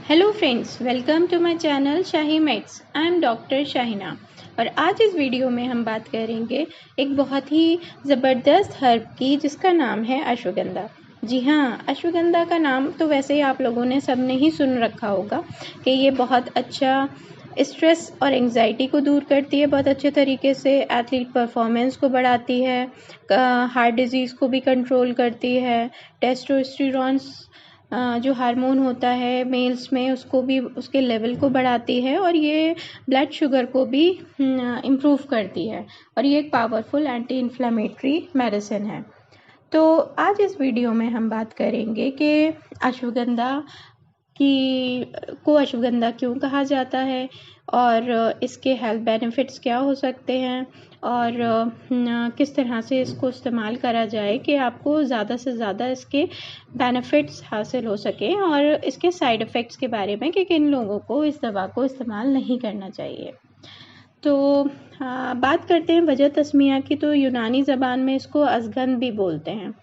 Hello friends, welcome to my channel Shahi mates. I am doctor Shahina और आज इस video में हम बात करेंगे एक बहुत ही ज़बरदस्त हर्ब की जिसका नाम है अश्वगंधा। जी हाँ, अश्वगंधा का नाम तो वैसे ही आप लोगों ने सबने ही सुन रखा होगा कि ये बहुत अच्छा स्ट्रेस और एंजाइटी को दूर करती है, बहुत अच्छे तरीके से एथलीट परफॉर्मेंस को बढ़ाती है, हार्ट डिजीज़ को भी कंट्रोल करती है, टेस्टोस्टेरोन जो हार्मोन होता है मेल्स में उसको भी उसके लेवल को बढ़ाती है और ये ब्लड शुगर को भी इम्प्रूव करती है और ये एक पावरफुल एंटी इन्फ्लेमेटरी मेडिसिन है। तो आज इस वीडियो में हम बात करेंगे कि अश्वगंधा अश्वगंधा क्यों कहा जाता है और इसके हेल्थ बेनिफिट्स क्या हो सकते हैं और किस तरह से इसको इस्तेमाल करा जाए कि आपको ज़्यादा से ज़्यादा इसके बेनिफिट्स हासिल हो सकें और इसके साइड इफ़ेक्ट्स के बारे में कि किन लोगों को इस दवा को इस्तेमाल नहीं करना चाहिए। तो बात करते हैं वजह तस्मिया की। तो यूनानी ज़बान में इसको अज़गंध भी बोलते हैं,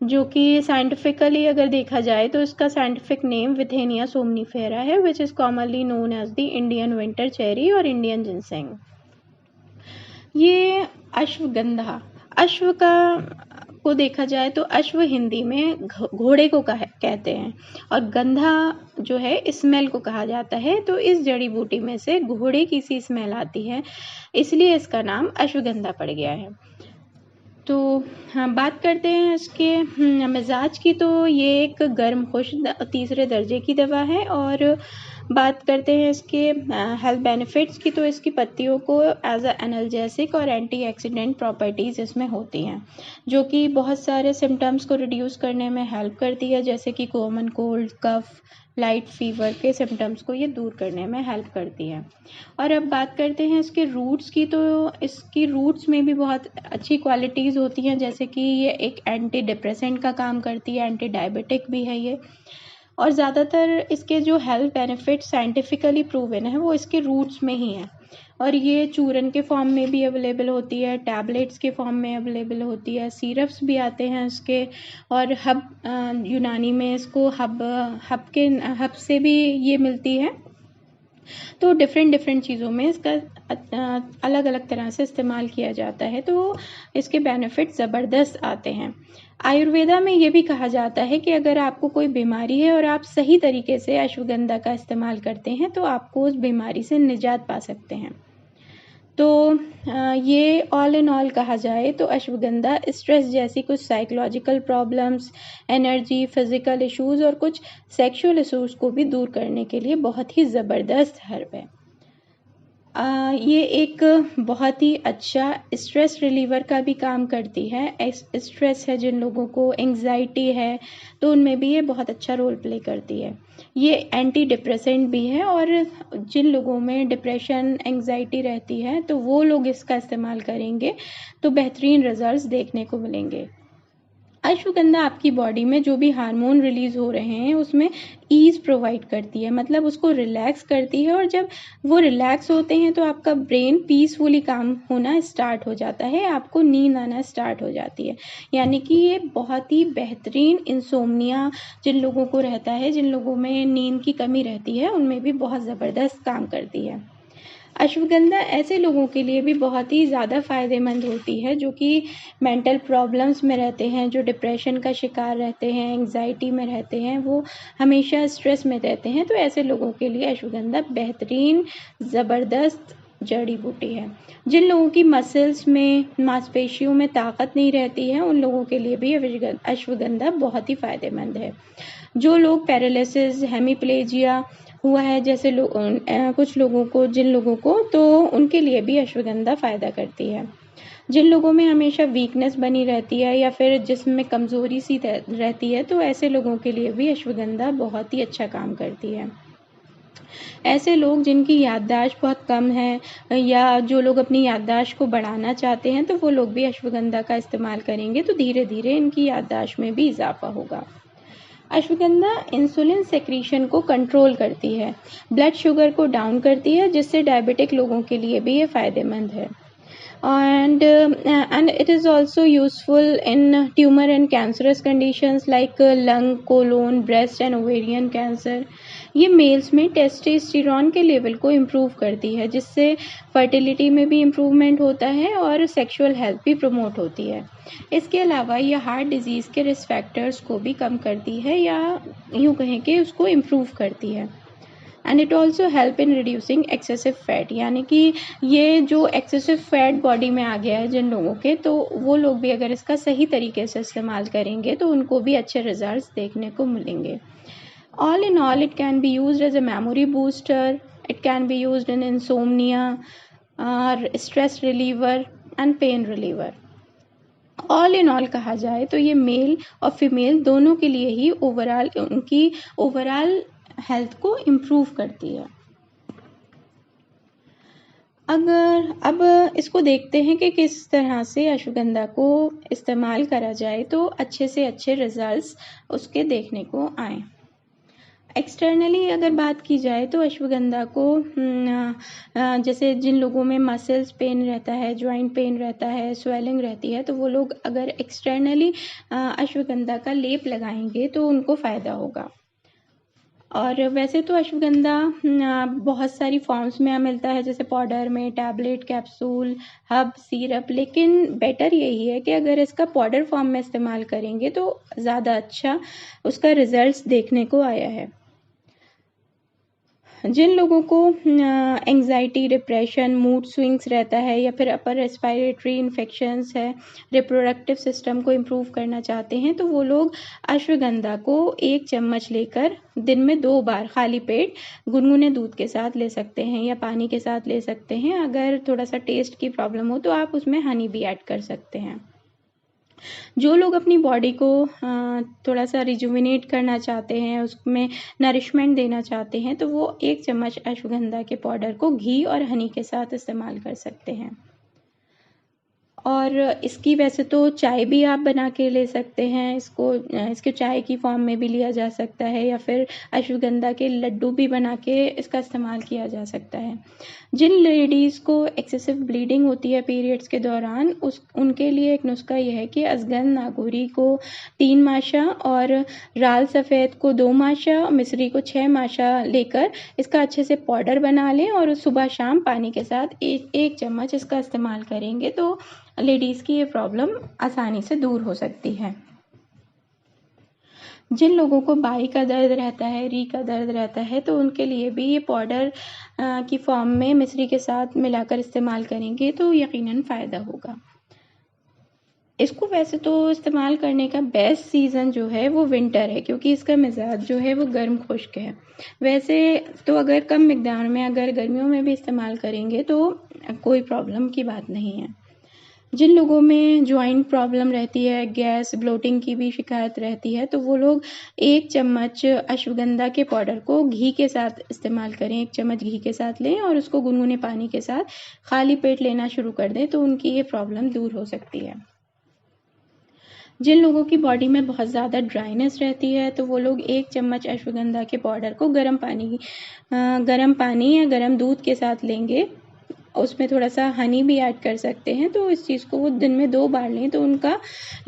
जो कि साइंटिफिकली अगर देखा जाए तो इसका साइंटिफिक नेम विथेनिया सोमनीफेरा है, which is commonly known as the Indian winter cherry और इंडियन जिनसेंग। ये अश्वगंधा, अश्व को देखा जाए तो अश्व हिंदी में घोड़े को कहते हैं और गंधा जो है स्मेल को कहा जाता है। तो इस जड़ी बूटी में से घोड़े की सी स्मेल आती है, इसलिए इसका नाम अश्वगंधा पड़ गया है। तो हाँ, बात करते हैं इसके मिजाज की। तो ये एक गर्म खुश तीसरे दर्जे की दवा है। और बात करते हैं इसके हेल्थ बेनिफिट्स की। तो इसकी पत्तियों को एज अ एनाल्जेसिक और एंटीऑक्सीडेंट प्रॉपर्टीज़ इसमें होती हैं, जो कि बहुत सारे सिम्टम्स को रिड्यूस करने में हेल्प करती है, जैसे कि कॉमन कोल्ड, कफ, लाइट फीवर के सिम्टम्स को ये दूर करने में हेल्प करती है। और अब बात करते हैं इसके रूट्स की। तो इसकी रूट्स में भी बहुत अच्छी क्वालिटीज़ होती हैं, जैसे कि ये एक एंटी डिप्रेसेंट का काम करती है, एंटी डायबिटिक भी है ये। और ज़्यादातर इसके जो हेल्थ बेनिफिट साइंटिफिकली प्रूवन है वो इसके रूट्स में ही हैं। और ये चूरन के फॉर्म में भी अवेलेबल होती है, टैबलेट्स के फॉर्म में अवेलेबल होती है, सिरप्स भी आते हैं इसके। और यूनानी में इसको हब से भी ये मिलती है। तो डिफरेंट चीज़ों में इसका अलग अलग तरह से इस्तेमाल किया जाता है, तो इसके बेनिफिट ज़बरदस्त आते हैं। आयुर्वेदा में ये भी कहा जाता है कि अगर आपको कोई बीमारी है और आप सही तरीके से अश्वगंधा का इस्तेमाल करते हैं तो आपको उस बीमारी से निजात पा सकते हैं। तो ये ऑल इन ऑल कहा जाए तो अश्वगंधा स्ट्रेस जैसी कुछ psychological problems, energy, physical issues और कुछ सेक्सुअल इश्यूज़ को भी दूर करने के लिए बहुत ही ज़बरदस्त हर्ब है। ये एक बहुत ही अच्छा स्ट्रेस रिलीवर का भी काम करती है। स्ट्रेस है जिन लोगों को, एंग्जाइटी है, तो उनमें भी ये बहुत अच्छा रोल प्ले करती है। ये एंटी डिप्रेसेंट भी है और जिन लोगों में डिप्रेशन, एंग्जाइटी रहती है तो वो लोग इसका इस्तेमाल करेंगे तो बेहतरीन रिजल्ट्स देखने को मिलेंगे। अश्वगंधा आपकी बॉडी में जो भी हार्मोन रिलीज़ हो रहे हैं उसमें ईज़ प्रोवाइड करती है, मतलब उसको रिलैक्स करती है। और जब वो रिलैक्स होते हैं तो आपका ब्रेन पीसफुली काम होना स्टार्ट हो जाता है, आपको नींद आना स्टार्ट हो जाती है। यानी कि ये बहुत ही बेहतरीन इंसोम्निया जिन लोगों को रहता है, जिन लोगों में नींद की कमी रहती है, उनमें भी बहुत ज़बरदस्त काम करती है। अश्वगंधा ऐसे लोगों के लिए भी बहुत ही ज़्यादा फ़ायदेमंद होती है जो कि मेंटल प्रॉब्लम्स में रहते हैं, जो डिप्रेशन का शिकार रहते हैं, एंग्जाइटी में रहते हैं, वो हमेशा स्ट्रेस में रहते हैं। तो ऐसे लोगों के लिए अश्वगंधा बेहतरीन ज़बरदस्त जड़ी बूटी है। जिन लोगों की मसल्स में, मांसपेशियों में ताकत नहीं रहती है, उन लोगों के लिए भी अश्वगंधा बहुत ही फ़ायदेमंद है। जो लोग पैरालिसिस, हेमीप्लेजिया हुआ है जैसे कुछ लोगों को, जिन लोगों को, तो उनके लिए भी अश्वगंधा फ़ायदा करती है। जिन लोगों में हमेशा वीकनेस बनी रहती है या फिर जिस्म में कमज़ोरी सी रहती है, तो ऐसे लोगों के लिए भी अश्वगंधा बहुत ही अच्छा काम करती है। ऐसे लोग जिनकी याददाश्त बहुत कम है या जो लोग अपनी याददाश्त को बढ़ाना चाहते हैं, तो वो लोग भी अश्वगंधा का इस्तेमाल करेंगे तो धीरे धीरे इनकी याददाश्त में भी इजाफा होगा। अश्वगंधा इंसुलिन सेक्रीशन को कंट्रोल करती है, ब्लड शुगर को डाउन करती है, जिससे डायबिटिक लोगों के लिए भी ये फ़ायदेमंद है। and it is also useful in tumor and cancerous conditions like lung, colon, breast and ovarian cancer. ये मेल्स में टेस्टोस्टेरोन के लेवल को इम्प्रूव करती है, जिससे फर्टिलिटी में भी इम्प्रूवमेंट होता है और सेक्सुअल हेल्थ भी प्रमोट होती है। इसके अलावा ये हार्ट डिजीज़ के रिस्क फैक्टर्स को भी कम करती है, या यूँ कहें कि उसको इम्प्रूव करती है। And it also help in reducing excessive fat, यानी कि ये जो एक्सेसिव फैट बॉडी में आ गया है जिन लोगों के, तो वो लोग भी अगर इसका सही तरीके से इस्तेमाल करेंगे तो उनको भी अच्छे रिजल्ट्स देखने को मिलेंगे। All in all, it can be used as a memory booster, it can be used in insomnia, stress reliever and pain reliever. All in all कहा जाए तो ये मेल और फीमेल दोनों के लिए ही उनकी ओवरऑल हेल्थ को इम्प्रूव करती है। अगर अब इसको देखते हैं कि किस तरह से अश्वगंधा को इस्तेमाल करा जाए तो अच्छे से अच्छे रिजल्ट्स उसके देखने को आए। एक्सटर्नली अगर बात की जाए तो अश्वगंधा को जैसे जिन लोगों में मसल्स पेन रहता है, जॉइंट पेन रहता है, स्वेलिंग रहती है, तो वो लोग अगर एक्सटर्नली अश्वगंधा का लेप लगाएंगे तो उनको फ़ायदा होगा। और वैसे तो अश्वगंधा बहुत सारी फॉर्म्स में मिलता है, जैसे पाउडर में, टैबलेट, कैप्सूल, हब, सिरप, लेकिन बेटर यही है कि अगर इसका पाउडर फॉर्म में इस्तेमाल करेंगे तो ज़्यादा अच्छा उसका रिजल्ट्स देखने को आया है। जिन लोगों को एंग्जाइटी, डिप्रेशन, मूड स्विंग्स रहता है, या फिर अपर रेस्पिरेटरी इन्फेक्शंस है, रिप्रोडक्टिव सिस्टम को इम्प्रूव करना चाहते हैं, तो वो लोग अश्वगंधा को 1 चम्मच लेकर दिन में 2 बार खाली पेट गुनगुने दूध के साथ ले सकते हैं या पानी के साथ ले सकते हैं। अगर थोड़ा सा टेस्ट की प्रॉब्लम हो तो आप उसमें हनी भी ऐड कर सकते हैं। जो लोग अपनी बॉडी को थोड़ा सा रिजुविनेट करना चाहते हैं, उसमें नरिशमेंट देना चाहते हैं, तो वो 1 चम्मच अश्वगंधा के पाउडर को घी और हनी के साथ इस्तेमाल कर सकते हैं। और इसकी वैसे तो चाय भी आप बना के ले सकते हैं, इसके चाय की फॉर्म में भी लिया जा सकता है, या फिर अश्वगंधा के लड्डू भी बना के इसका इस्तेमाल किया जा सकता है। जिन लेडीज़ को एक्सेसिव ब्लीडिंग होती है पीरियड्स के दौरान, उनके लिए एक नुस्खा यह है कि अजगन नागौरी को 3 माशा और राल सफ़ेद को 2 माशा, मिश्री को 6 माशा लेकर इसका अच्छे से पाउडर बना लें और सुबह शाम पानी के साथ 1 चम्मच इसका इस्तेमाल करेंगे तो लेडीज़ की ये प्रॉब्लम आसानी से दूर हो सकती है। जिन लोगों को बाई का दर्द रहता है, री का दर्द रहता है, तो उनके लिए भी ये पाउडर की फॉर्म में मिश्री के साथ मिलाकर इस्तेमाल करेंगे तो यकीनन फ़ायदा होगा। इसको वैसे तो इस्तेमाल करने का बेस्ट सीज़न जो है वो विंटर है, क्योंकि इसका मिजाज जो है वो गर्म खुश्क है। वैसे तो अगर कम मिकदार में अगर गर्मियों में भी इस्तेमाल करेंगे तो कोई प्रॉब्लम की बात नहीं है। जिन लोगों में जॉइंट प्रॉब्लम रहती है, गैस, ब्लोटिंग की भी शिकायत रहती है, तो वो लोग 1 चम्मच अश्वगंधा के पाउडर को घी के साथ इस्तेमाल करें। 1 चम्मच घी के साथ लें और उसको गुनगुने पानी के साथ खाली पेट लेना शुरू कर दें तो उनकी ये प्रॉब्लम दूर हो सकती है। जिन लोगों की बॉडी में बहुत ज़्यादा ड्राइनेस रहती है, तो वो लोग 1 चम्मच अश्वगंधा के पाउडर को गर्म पानी या गर्म दूध के साथ लेंगे, उसमें थोड़ा सा हनी भी ऐड कर सकते हैं, तो इस चीज़ को वो दिन में 2 बार लें तो उनका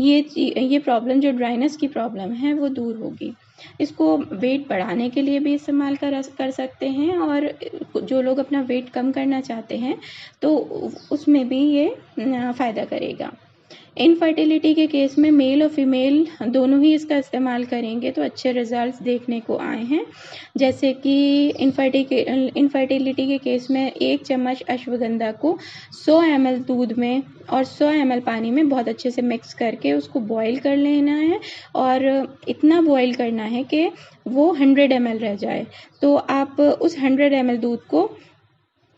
ये प्रॉब्लम, जो ड्राइनेस की प्रॉब्लम है, वो दूर होगी। इसको वेट बढ़ाने के लिए भी इस्तेमाल कर सकते हैं, और जो लोग अपना वेट कम करना चाहते हैं तो उसमें भी ये फ़ायदा करेगा। इनफर्टिलिटी के केस में मेल और फीमेल दोनों ही इसका इस्तेमाल करेंगे तो अच्छे रिजल्ट्स देखने को आए हैं। जैसे कि इनफर्टिलिटी के केस में 1 चम्मच अश्वगंधा को 100 ml दूध में और 100 ml पानी में बहुत अच्छे से मिक्स करके उसको बॉईल कर लेना है, और इतना बॉईल करना है कि वो 100 ml रह जाए। तो आप उस 100 ml दूध को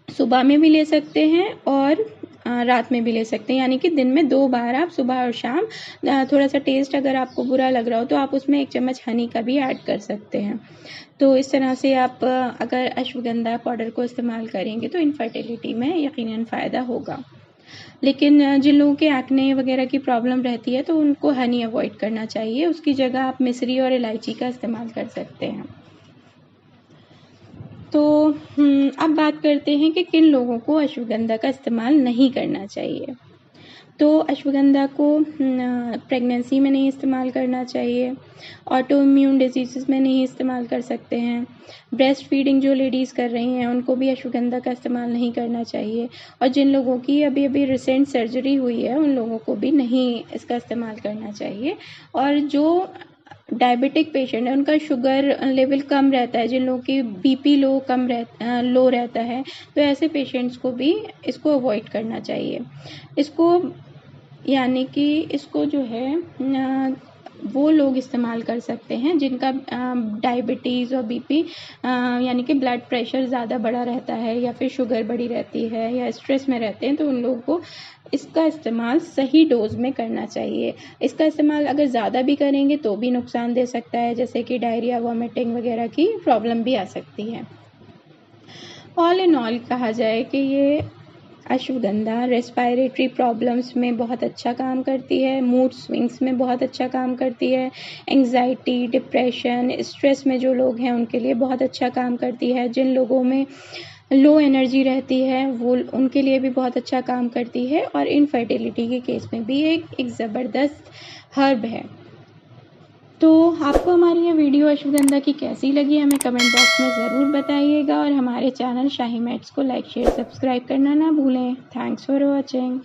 सुबह में भी ले सकते हैं और रात में भी ले सकते हैं, यानी कि दिन में 2 बार आप सुबह और शाम। थोड़ा सा टेस्ट अगर आपको बुरा लग रहा हो तो आप उसमें 1 चम्मच हनी का भी ऐड कर सकते हैं। तो इस तरह से आप अगर अश्वगंधा पाउडर को इस्तेमाल करेंगे तो इनफर्टिलिटी में यकीनन फ़ायदा होगा। लेकिन जिन लोगों के एक्ने वगैरह की प्रॉब्लम रहती है तो उनको हनी अवॉइड करना चाहिए, उसकी जगह आप मिश्री और इलायची का इस्तेमाल कर सकते हैं। तो अब बात करते हैं कि किन लोगों को अश्वगंधा का इस्तेमाल नहीं करना चाहिए। तो अश्वगंधा को प्रेगनेंसी में नहीं इस्तेमाल करना चाहिए, ऑटो इम्यून डिजीज़ में नहीं इस्तेमाल कर सकते हैं, ब्रेस्ट फीडिंग जो लेडीज़ कर रही हैं उनको भी अश्वगंधा का इस्तेमाल नहीं करना चाहिए, और जिन लोगों की अभी अभी रिसेंट सर्जरी हुई है उन लोगों को भी नहीं इसका इस्तेमाल करना चाहिए। और जो डायबिटिक पेशेंट है उनका शुगर लेवल कम रहता है, जिन लोगों की बीपी लो रहता है, तो ऐसे पेशेंट्स को भी इसको अवॉइड करना चाहिए। इसको यानी कि इसको जो है वो लोग इस्तेमाल कर सकते हैं जिनका डायबिटीज़ और बीपी यानी कि ब्लड प्रेशर ज़्यादा बढ़ा रहता है, या फिर शुगर बढ़ी रहती है, या स्ट्रेस में रहते हैं, तो उन लोगों को इसका इस्तेमाल सही डोज में करना चाहिए। इसका इस्तेमाल अगर ज़्यादा भी करेंगे तो भी नुकसान दे सकता है, जैसे कि डायरिया, वॉमिटिंग वगैरह की प्रॉब्लम भी आ सकती है। ऑल इन ऑल कहा जाए कि ये अश्वगंधा रेस्पिरेटरी प्रॉब्लम्स में बहुत अच्छा काम करती है, मूड स्विंग्स में बहुत अच्छा काम करती है, एंग्जाइटी, डिप्रेशन, स्ट्रेस में जो लोग हैं उनके लिए बहुत अच्छा काम करती है, जिन लोगों में लो एनर्जी रहती है वो उनके लिए भी बहुत अच्छा काम करती है, और इनफर्टिलिटी के केस में भी एक ज़बरदस्त हर्ब है। तो आपको हमारी ये वीडियो अश्वगंधा की कैसी लगी हमें कमेंट बॉक्स में ज़रूर बताइएगा, और हमारे चैनल शाही मेट्स को लाइक शेयर सब्सक्राइब करना ना भूलें। Thanks for watching.